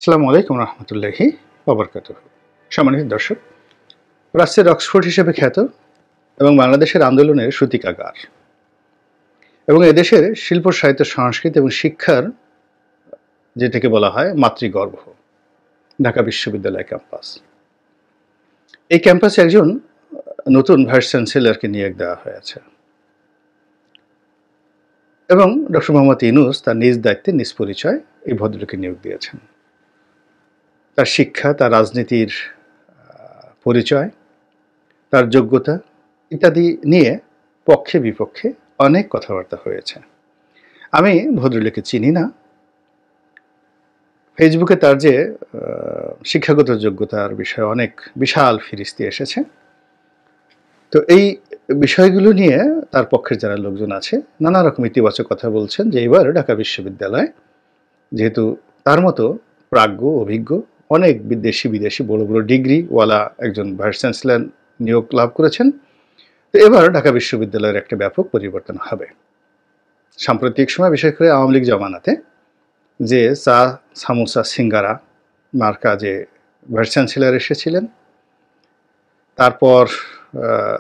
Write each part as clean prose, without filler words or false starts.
আসসালামু আলাইকুম রহমতুল্লাহি ওয়াবারাকাতুহু। সম্মানিত দর্শক, রাষ্ট্রের অক্সফোর্ড হিসেবে খ্যাত এবং বাংলাদেশের আন্দোলনের সূতিকাগার এবং এদেশের শিল্প সাহিত্য সংস্কৃতি এবং শিক্ষার যেটাকে বলা হয় মাতৃগর্ভ, ঢাকা বিশ্ববিদ্যালয় ক্যাম্পাস। এই ক্যাম্পাসে একজন নতুন ভাইস চ্যান্সেলরকে নিয়োগ দেওয়া হয়েছে এবং ডক্টর মোহাম্মদ ইউনূস তার নিজ দায়িত্বে নিজ পরিচয় এই ভদ্রলোকে নিয়োগ দিয়েছেন। তার শিক্ষা, তার রাজনীতির পরিচয়, তার যোগ্যতা ইত্যাদি নিয়ে পক্ষে বিপক্ষে অনেক কথাবার্তা হয়েছে। আমি ভদ্রলোককে চিনি না। ফেসবুকে তার যে শিক্ষাগত যোগ্যতার বিষয়ে অনেক বিশাল ফিরিস্তি এসেছে। তো এই বিষয়গুলো নিয়ে তার পক্ষের যারা লোকজন আছে নানা রকম ইতিবাচক কথা বলছেন যে এবার ঢাকা বিশ্ববিদ্যালয় যেহেতু তার মতো প্রাজ্ঞ অভিজ্ঞ অনেক বিদেশি বড় বড় ডিগ্রিওয়ালা একজন ভাইস চ্যান্সেলর নিয়োগ লাভ করেছেন, তো এবার ঢাকা বিশ্ববিদ্যালয়ের একটা ব্যাপক পরিবর্তন হবে। সাম্প্রতিক সময় বিশেষ করে আওয়ামী লীগ জমানাতে যে চা সামোসা সিঙ্গারা মার্কা যে ভাইস চ্যান্সেলর এসেছিলেন, তারপর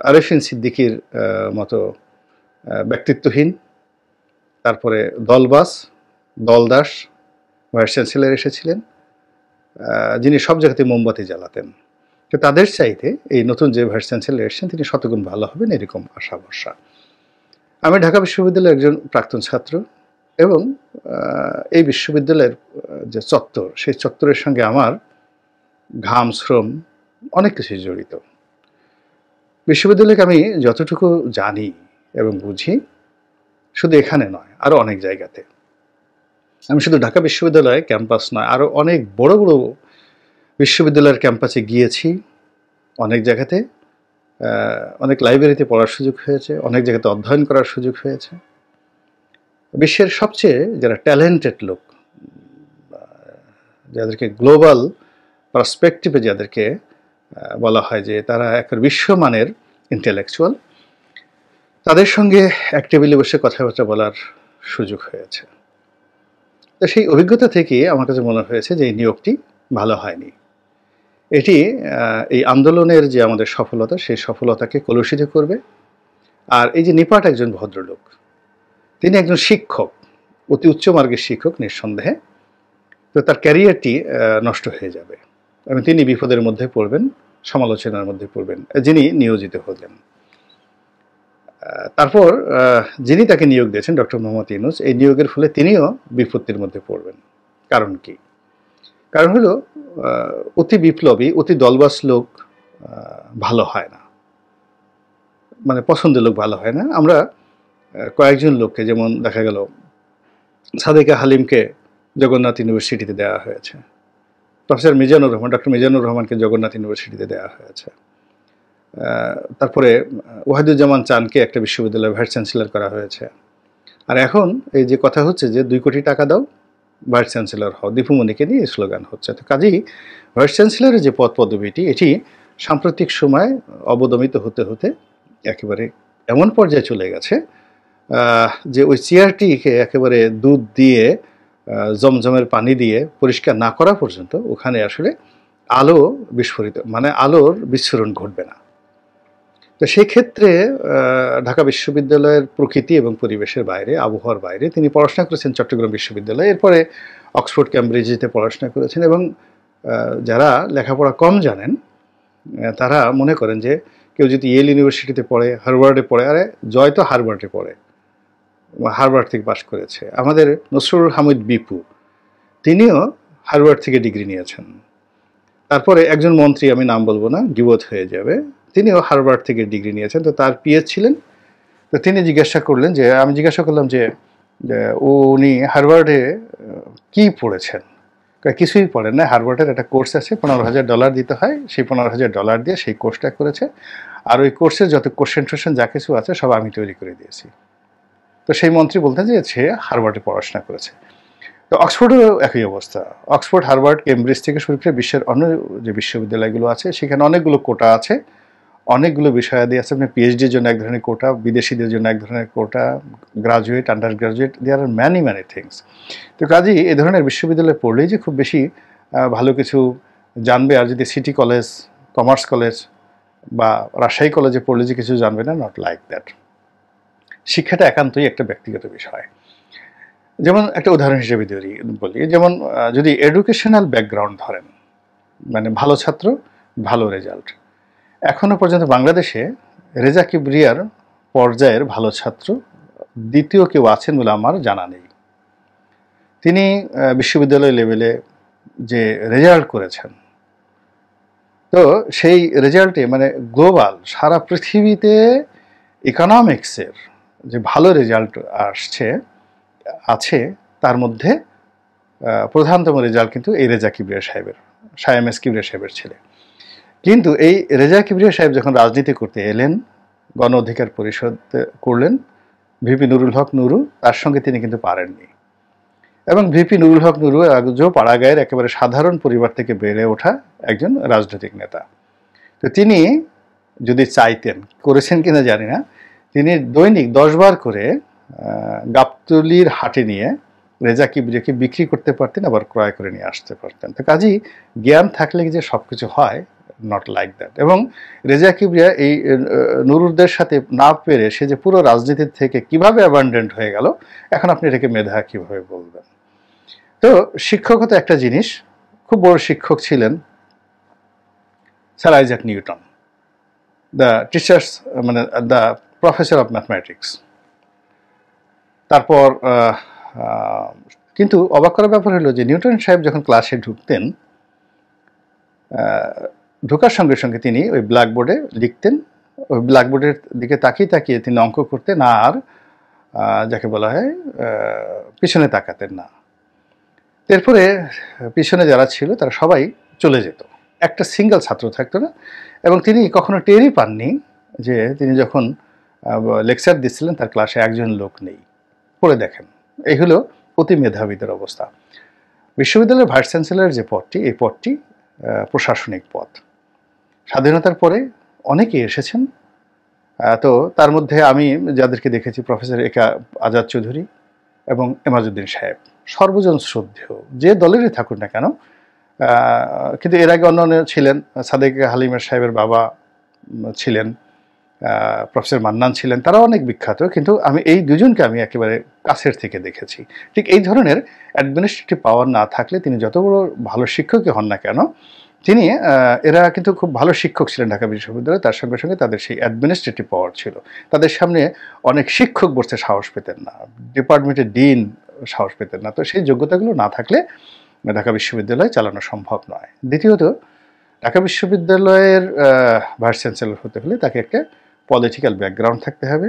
আরেফিন সিদ্দিকীর মতো ব্যক্তিত্বহীন, তারপরে দলদাস ভাইস চ্যান্সেলর এসেছিলেন যিনি সব জায়গাতে মোমবাতি জ্বালাতেন। তো তাদের চাইতে এই নতুন যে ভাইস চ্যান্সেলর এসেছেন তিনি শতগুণ ভালো হবেন এরকম আশা ভরসা। আমি ঢাকা বিশ্ববিদ্যালয়ের একজন প্রাক্তন ছাত্র এবং এই বিশ্ববিদ্যালয়ের যে চত্বর সেই চত্বরের সঙ্গে আমার ঘাম শ্রম অনেক কিছুই জড়িত। বিশ্ববিদ্যালয়কে আমি যতটুকু জানি এবং বুঝি শুধু এখানে নয়, আরও অনেক জায়গাতে। আমি শুধু ঢাকা বিশ্ববিদ্যালয় ক্যাম্পাস নয়, আরও অনেক বড় বড় বিশ্ববিদ্যালয়ের ক্যাম্পাসে গিয়েছি। অনেক জায়গাতে অনেক লাইব্রেরিতে পড়ার সুযোগ হয়েছে, অনেক জায়গাতে অধ্যয়ন করার সুযোগ হয়েছে। বিশ্বের সবচেয়ে যারা ট্যালেন্টেড লোক, যাদেরকে গ্লোবাল পার্সপেক্টিভে যাদেরকে বলা হয় যে তারা একটা বিশ্বমানের ইন্টেলেকচুয়াল, তাদের সঙ্গে এক টেবিলে বসে কথাবার্তা বলার সুযোগ হয়েছে। তো সেই অভিজ্ঞতা থেকে আমার কাছে মনে হয়েছে যে এই নিয়োগটি ভালো হয়নি। এটি এই আন্দোলনের যে আমাদের সফলতা সেই সফলতাকে কলুষিত করবে। আর এই যে নিপাট একজন ভদ্রলোক, তিনি একজন শিক্ষক, অতি উচ্চ মার্গের শিক্ষক নিঃসন্দেহে, তো তার ক্যারিয়ারটি নষ্ট হয়ে যাবে এবং তিনি বিপদের মধ্যে পড়বেন, সমালোচনার মধ্যে পড়বেন যিনি নিয়োজিত হলেন। তারপর যিনি তাকে নিয়োগ দিয়েছেন ডক্টর মোহাম্মদ ইউনূস, এই নিয়োগের ফলে তিনিও বিপত্তির মধ্যে পড়বেন। কারণ কি? কারণ হলো অতি বিপ্লবী, অতি দলবাস লোক ভালো হয় না, মানে পছন্দের লোক ভালো হয় না। আমরা কয়েকজন লোককে, যেমন দেখা গেল সাদেকা হালিমকে জগন্নাথ ইউনিভার্সিটিতে দেওয়া হয়েছে, প্রফেসর ডক্টর মিজানুর রহমানকে জগন্নাথ ইউনিভার্সিটিতে দেওয়া হয়েছে, তারপরে ওয়াহিদুজ্জামান চানকে একটা বিশ্ববিদ্যালয়ের ভাইস চ্যান্সেলর করা হয়েছে। আর এখন এই যে কথা হচ্ছে যে 2 কোটি টাকা দাও ভাইস চ্যান্সেলর হও, দীপুমণিকে নিয়ে স্লোগান হচ্ছে। তো কাজেই ভাইস চ্যান্সেলরের যে পদ পদবিটি এটি সাম্প্রতিক সময় অবদমিত হতে হতে একেবারে এমন পর্যায়ে চলে গেছে যে ওই চেয়ারটিকে একেবারে দুধ দিয়ে জমজমের পানি দিয়ে পরিষ্কার না করা পর্যন্ত ওখানে আসলে আলো বিস্ফোরিত, মানে আলোর বিস্ফোরণ ঘটবে না। তো সেই ক্ষেত্রে ঢাকা বিশ্ববিদ্যালয়ের প্রকৃতি এবং পরিবেশের বাইরে, আবহাওয়ার বাইরে তিনি পড়াশোনা করেছেন চট্টগ্রাম বিশ্ববিদ্যালয়ে, এরপরে অক্সফোর্ড ক্যামব্রিজেতে পড়াশোনা করেছেন। এবং যারা লেখাপড়া কম জানেন তারা মনে করেন যে কেউ যদি ইয়েল ইউনিভার্সিটিতে পড়ে, হার্ভার্ডে পড়ে, আরে জয় তো হার্ভার্ডে পড়ে, হার্ভার্ড থেকে পাশ করেছে। আমাদের নসরুল হামিদ বিপু, তিনিও হার্ভার্ড থেকে ডিগ্রি নিয়েছেন। তারপরে একজন মন্ত্রী, আমি নাম বলবো না, গিবত হয়ে যাবে, তিনিও হার্ভার্ড থেকে ডিগ্রি নিয়েছেন। তো তার পিএইচ ছিলেন। তো তিনি জিজ্ঞাসা করলেন যে, আমি জিজ্ঞাসা করলাম যে উনি হার্ভার্ডে কি পড়েছেন? কিছুই পড়েন না, হার্ভার্ডের একটা কোর্স আছে, $15,000 দিতে হয়, সেই $15,000 দিয়ে সেই কোর্সটা করেছে। আর ওই কোর্সের যত কোশ্চেন টোশ্চেন যা কিছু আছে সব আমি তৈরি করে দিয়েছি। তো সেই মন্ত্রী বলতেন যে সে হার্ভার্ডে পড়াশোনা করেছে। তো অক্সফোর্ডেও একই অবস্থা। অক্সফোর্ড, হার্ভার্ড, কেমব্রিজ থেকে শুরু করে বিশ্বের অন্য যে বিশ্ববিদ্যালয়গুলো আছে সেখানে অনেকগুলো কোটা আছে, অনেকগুলো বিষয়াদি আছে। আপনি পিএইচডির জন্য এক ধরনের কোটা, বিদেশিদের জন্য এক ধরনের quota, graduate, under graduate, there are many things. তো কাজেই এ ধরনের বিশ্ববিদ্যালয়ে পড়লেই যে খুব বেশি ভালো কিছু জানবে, আর যদি সিটি কলেজ, কমার্স কলেজ বা রাজশাহী কলেজে পড়লে যে কিছু জানবে না, নট লাইক দ্যাট। শিক্ষাটা একান্তই একটা ব্যক্তিগত বিষয়। যেমন একটা উদাহরণ হিসেবে বলি, যেমন যদি এডুকেশনাল ব্যাকগ্রাউন্ড ধরেন, মানে ভালো ছাত্র, ভালো রেজাল্ট, এখনো পর্যন্ত বাংলাদেশে রেজা কিবরিয়ার পর্যায়ের ভালো ছাত্র দ্বিতীয় কেউ আছেন বলে আমার জানা নেই। তিনি বিশ্ববিদ্যালয় লেভেলে যে রেজাল্ট করেছেন, তো সেই রেজাল্টে মানে গ্লোবাল সারা পৃথিবীতে ইকোনমিক্সের যে ভালো রেজাল্ট আছে তার মধ্যে প্রধানতম রেজাল্ট কিন্তু এই রেজা কিবরিয়া সাহেবের, শাহ এম এস কিবরিয়া সাহেবের ছেলে। কিন্তু এই রেজা কিবরিয়া সাহেব যখন রাজনীতি করতে এলেন, গণ অধিকার পরিষদ করলেন, ভিপি নুরুল হক নুরু, তার সঙ্গে তিনি কিন্তু পারেননি। এবং ভিপি নুরুল হক নুরু একজন পাড়াগাঁয়ের একেবারে সাধারণ পরিবার থেকে বেড়ে ওঠা একজন রাজনৈতিক নেতা। তো তিনি যদি চাইতেন, করেছেন কিনা জানি না, তিনি দৈনিক 10 বার করে গাবতলীর হাটে নিয়ে রেজা কিবরিয়াকে বিক্রি করতে পারতেন, আবার ক্রয় করে নিয়ে আসতে পারতেন। তো কাজেই জ্ঞান থাকলে যে সব কিছু হয়, নট লাইক দ্যাট। এবং রেজা কিবরিয়া এই নুরুরদের সাথে না পেরে সে যে পুরো রাজনীতির থেকে কিভাবে অ্যাবান্ডেন্ট হয়ে গেল, এখন আপনি এটাকে মেধা কিভাবে বলবেন? তো শিক্ষকতা একটা জিনিস। খুব বড় শিক্ষক ছিলেন sir Isaac Newton, the teachers, মানে দ্য প্রফেসর অফ ম্যাথমেটিক্স। তারপর কিন্তু অবাক করার ব্যাপার হলো যে নিউটন সাহেব যখন ক্লাসে ঢুকতেন, ঢোকার সঙ্গে সঙ্গে তিনি ওই ব্ল্যাকবোর্ডে লিখতেন, ওই ব্ল্যাকবোর্ডের দিকে তাকিয়ে তাকিয়ে তিনি অঙ্ক করতেন, আর যাকে বলা হয় পিছনে তাকাতেন না। এরপরে পিছনে যারা ছিল তারা সবাই চলে যেত, একটা সিঙ্গেল ছাত্র থাকতো না। এবং তিনি কখনো টেরই পাননি যে তিনি যখন লেকচার দিচ্ছিলেন তার ক্লাসে একজন লোক নেই। পড়ে দেখেন, এই হলো অতি মেধাবীদের অবস্থা। বিশ্ববিদ্যালয়ের ভাইস চ্যান্সেলর যে পদটি, এই পদটি প্রশাসনিক পদ। স্বাধীনতার পরে অনেকেই এসেছেন, তো তার মধ্যে আমি যাদেরকে দেখেছি, প্রফেসর একা আজাদ চৌধুরী এবং এমাজউদ্দিন সাহেব, সর্বজন শ্রদ্ধেয়, যে দলেরই থাকুন না কেন। কিন্তু এর আগে অন্য ছিলেন, সাদেক হালিমের সাহেবের বাবা ছিলেন, প্রফেসর মান্নান ছিলেন, তারা অনেক বিখ্যাত। কিন্তু আমি এই দুজনকে আমি একেবারে কাছের থেকে দেখেছি। ঠিক এই ধরনের অ্যাডমিনিস্ট্রেটিভ পাওয়ার না থাকলে তিনি যত বড় ভালো শিক্ষকই হন না কেন, তিনি এরা কিন্তু খুব ভালো শিক্ষক ছিলেন ঢাকা বিশ্ববিদ্যালয়ে, তার সঙ্গে সঙ্গে তাদের সেই অ্যাডমিনিস্ট্রেটিভ পাওয়ার ছিল। তাদের সামনে অনেক শিক্ষক বসতে সাহস পেতেন না, ডিপার্টমেন্টের ডিন সাহস পেতেন না। তো সেই যোগ্যতাগুলো না থাকলে ঢাকা বিশ্ববিদ্যালয় চালানো সম্ভব নয়। দ্বিতীয়ত, ঢাকা বিশ্ববিদ্যালয়ের ভাইস চ্যান্সেলর হতে হলে তাকে একটা পলিটিক্যাল ব্যাকগ্রাউন্ড থাকতে হবে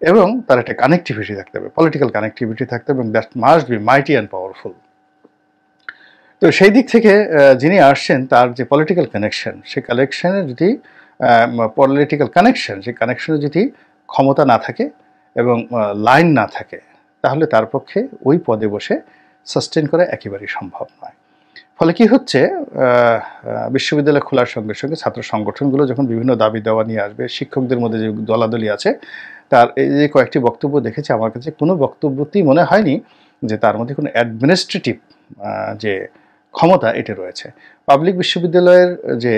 এবং তার একটা কানেক্টিভিটি থাকতে হবে, পলিটিক্যাল কানেক্টিভিটি থাকতে হবে, এবং that must be মাইটি and powerful. তো সেই দিক থেকে যিনি আসছেন তার যে পলিটিক্যাল কানেকশন, সেই কানেকশনের যদি সেই কানেকশনের যদি ক্ষমতা না থাকে এবং লাইন না থাকে, তাহলে তার পক্ষে ওই পদে বসে সাস্টেন করা একেবারেই সম্ভব নয়। ফলে কি হচ্ছে, বিশ্ববিদ্যালয় খোলার সঙ্গে সঙ্গে ছাত্র সংগঠনগুলো যখন বিভিন্ন দাবি দেওয়া নিয়ে আসবে, শিক্ষকদের মধ্যে যে দলাদলি আছে, তার এই যে কয়েকটি বক্তব্য দেখেছি, আমার কাছে কোনো বক্তব্যতেই মনে হয়নি যে তার মধ্যে কোনো অ্যাডমিনিস্ট্রেটিভ যে ক্ষমতা এটা রয়েছে। পাবলিক বিশ্ববিদ্যালয়ের যে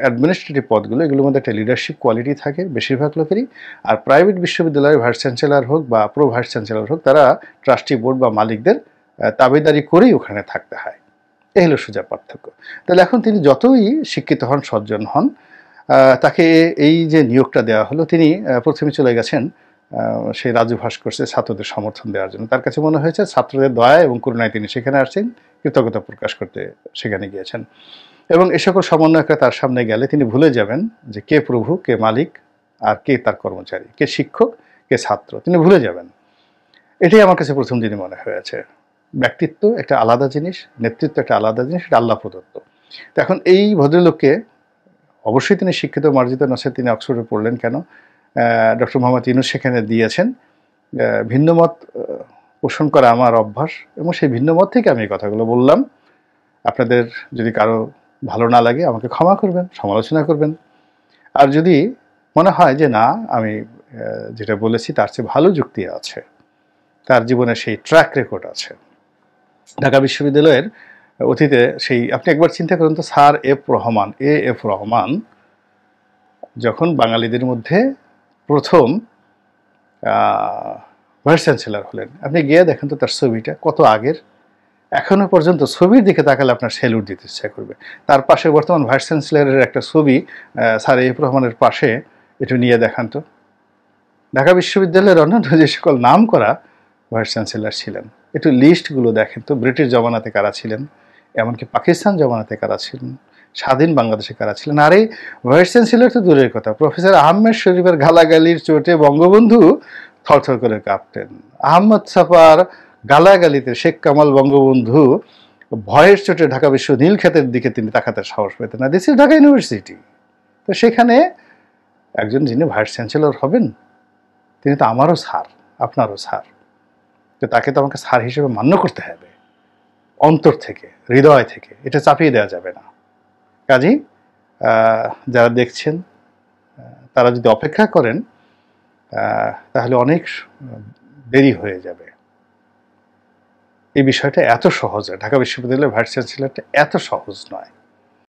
অ্যাডমিনিস্ট্রেটিভ পদগুলো, এগুলোর মধ্যে একটা লিডারশিপ কোয়ালিটি থাকে বেশিরভাগ লোকেরই। আর প্রাইভেট বিশ্ববিদ্যালয়ের ভাইস চ্যান্সেলর হোক বা প্রো ভাইস চ্যান্সেলর হোক, তারা ট্রাস্টি বোর্ড বা মালিকদের তাবেদারি করেই ওখানে থাকতে হয়। এই হলো সোজা পার্থক্য। তাহলে এখন তিনি যতই শিক্ষিত হন, সজ্জন হন, তাকে এই যে নিয়োগটা দেওয়া হলো, তিনি প্রথমে চলে গেছেন সেই রাজু ভাস্কর্যে ছাত্রদের সমর্থন দেওয়ার জন্য। তার কাছে মনে হয়েছে ছাত্রদের দয়া এবং করুণায় তিনি সেখানে আসছেন, কৃতজ্ঞতা প্রকাশ করতে সেখানে গিয়েছেন। এবং এ সকল সমন্বয়করা তার সামনে গেলে তিনি ভুলে যাবেন যে কে প্রভু, কে মালিক, আর কে তার কর্মচারী, কে শিক্ষক, কে ছাত্র, তিনি ভুলে যাবেন। এটাই আমার কাছে প্রথম দিনই মনে হয়েছে। ব্যক্তিত্ব একটা আলাদা জিনিস, নেতৃত্ব একটা আলাদা জিনিস, এটা আল্লাহ প্রদত্ত। তো এখন এই ভদ্রলোককে, অবশ্যই তিনি শিক্ষিত মার্জিত নসে, তিনি অক্সফোর্ডে পড়লেন কেন, ডক্টর মোহাম্মদ ইউনূস সেখানে দিয়েছেন। ভিন্নমত পোষণ করা আমার অভ্যাস, এবং সেই ভিন্নমত থেকে আমি এই কথাগুলো বললাম। আপনাদের যদি কারো ভালো না লাগে আমাকে ক্ষমা করবেন, সমালোচনা করবেন। আর যদি মনে হয় যে না, আমি যেটা বলেছি তার চেয়ে ভালো যুক্তি আছে, তার জীবনে সেই ট্র্যাক রেকর্ড আছে, ঢাকা বিশ্ববিদ্যালয়ের অতীতে সেই আপনি একবার চিন্তা করুন তো, স্যার এফ রহমান যখন বাঙালিদের মধ্যে প্রথম ভাইস চ্যান্সেলর হলেন, আপনি গিয়ে দেখেন তো তার ছবিটা কত আগের। এখনো পর্যন্ত ছবির দিকে তাকালে আপনার স্যালুট দিতে ইচ্ছা করবে। তার পাশে বর্তমান ভাইস চ্যান্সেলরের একটা ছবি স্যার এফ রহমানের পাশে একটু নিয়ে দেখান তো। ঢাকা বিশ্ববিদ্যালয়ের অন্যান্য যে সকল নাম করা ভাইস চ্যান্সেলর ছিলেন, একটু লিস্টগুলো দেখেন তো। ব্রিটিশ জমানাতে কারা ছিলেন, এমনকি পাকিস্তান জমানাতে কারা ছিলেন, স্বাধীন বাংলাদেশে কারা ছিলেন। আর এই ভাইস চ্যান্সেলর তো দূরের কথা, প্রফেসর আহমেদ শরীফের গালাগালির চোটে বঙ্গবন্ধু থরথর করে কাঁপতেন। আহমদ ছাপার গালাগালিতে শেখ কামাল বঙ্গবন্ধু ভয়ের চোটে ঢাকা বিশ্ব নীলক্ষেতের দিকে তিনি তাকাতে সাহস পেতেন না। This is Dhaka university. তো সেখানে একজন যিনি ভাইস চ্যান্সেলর হবেন, তিনি তো আমারও স্যার, আপনারও স্যার। তো তাকে তো আমাকে স্যার হিসেবে মান্য করতে হবে, অন্তর থেকে, হৃদয় থেকে। এটা চাপিয়ে দেওয়া যাবে না। কাজেই যারা দেখছেন তারা যদি অপেক্ষা করেন তাহলে অনেক দেরি হয়ে যাবে। এই বিষয়টা এত সহজ, ঢাকা বিশ্ববিদ্যালয়ের ভাইস চ্যান্সেলরটা এত সহজ নয়।